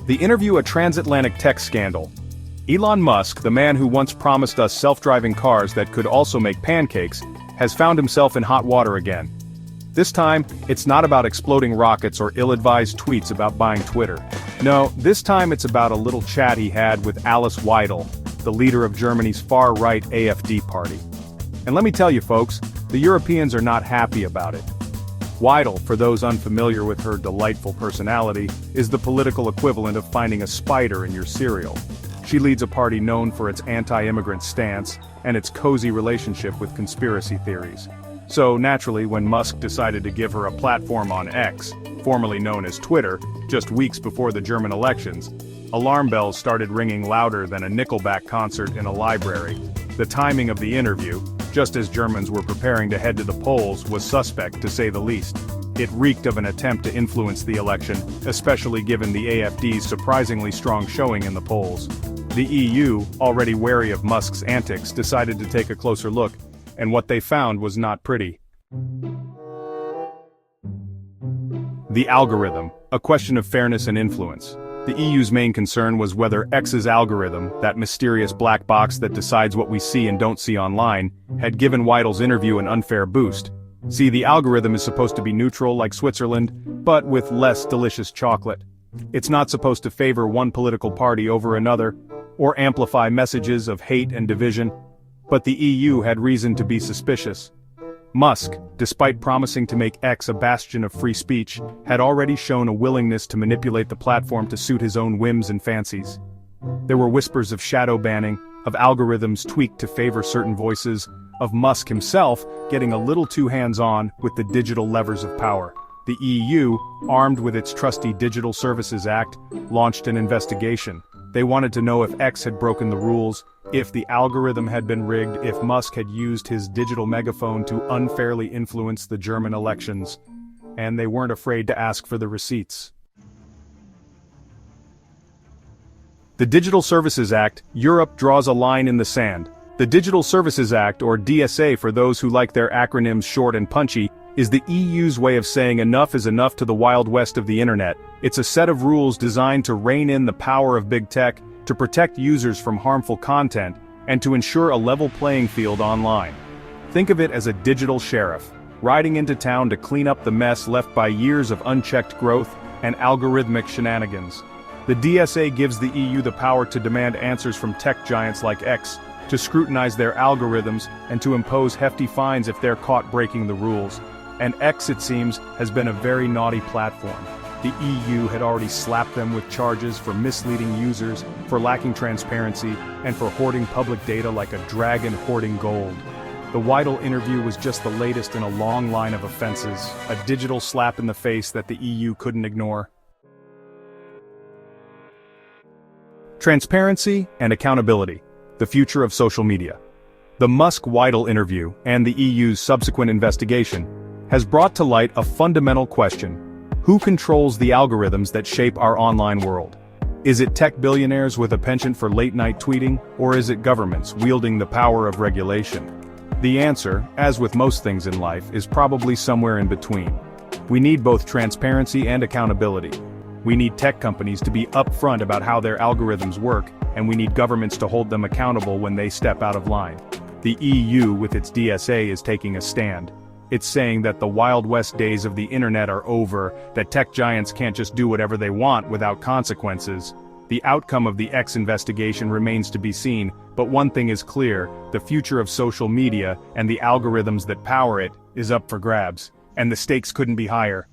The interview, a transatlantic tech scandal. Elon Musk, the man who once promised us self-driving cars that could also make pancakes, has found himself in hot water again. This time, it's not about exploding rockets or ill-advised tweets about buying Twitter. No, this time it's about a little chat he had with Alice Weidel, the leader of Germany's far-right AfD party. And let me tell you folks, the Europeans are not happy about it. Weidel, for those unfamiliar with her delightful personality, is the political equivalent of finding a spider in your cereal. She leads a party known for its anti-immigrant stance and its cozy relationship with conspiracy theories. So naturally, when Musk decided to give her a platform on X, formerly known as Twitter, just weeks before the German elections, alarm bells started ringing louder than a Nickelback concert in a library. The timing of the interview, just as Germans were preparing to head to the polls, was suspect to say the least. It reeked of an attempt to influence the election, especially given the AfD's surprisingly strong showing in the polls. The EU, already wary of Musk's antics, decided to take a closer look, and what they found was not pretty. The algorithm, a question of fairness and influence. The EU's main concern was whether X's algorithm, that mysterious black box that decides what we see and don't see online, had given Weidel's interview an unfair boost. See, the algorithm is supposed to be neutral like Switzerland, but with less delicious chocolate. It's not supposed to favor one political party over another, or amplify messages of hate and division. But the EU had reason to be suspicious. Musk, despite promising to make X a bastion of free speech, had already shown a willingness to manipulate the platform to suit his own whims and fancies. There were whispers of shadow banning, of algorithms tweaked to favor certain voices, of Musk himself getting a little too hands-on with the digital levers of power. The EU, armed with its trusty Digital Services Act, launched an investigation. They wanted to know if X had broken the rules, if the algorithm had been rigged, if Musk had used his digital megaphone to unfairly influence the German elections. And they weren't afraid to ask for the receipts. The Digital Services Act, Europe draws a line in the sand. The Digital Services Act, or DSA for those who like their acronyms short and punchy, is the EU's way of saying enough is enough to the Wild West of the internet. It's a set of rules designed to rein in the power of big tech, to protect users from harmful content, and to ensure a level playing field online. Think of it as a digital sheriff, riding into town to clean up the mess left by years of unchecked growth and algorithmic shenanigans. The DSA gives the EU the power to demand answers from tech giants like X, to scrutinize their algorithms, and to impose hefty fines if they're caught breaking the rules. And X, it seems, has been a very naughty platform. The EU had already slapped them with charges for misleading users, for lacking transparency, and for hoarding public data like a dragon hoarding gold. The Weidel interview was just the latest in a long line of offenses, a digital slap in the face that the EU couldn't ignore. Transparency and accountability, the future of social media. The Musk-Weidel interview, and the EU's subsequent investigation, has brought to light a fundamental question. Who controls the algorithms that shape our online world? Is it tech billionaires with a penchant for late-night tweeting, or is it governments wielding the power of regulation? The answer, as with most things in life, is probably somewhere in between. We need both transparency and accountability. We need tech companies to be upfront about how their algorithms work, and we need governments to hold them accountable when they step out of line. The EU, with its DSA, is taking a stand. It's saying that the Wild West days of the internet are over, that tech giants can't just do whatever they want without consequences. The outcome of the X investigation remains to be seen, but one thing is clear, the future of social media, and the algorithms that power it, is up for grabs. And the stakes couldn't be higher.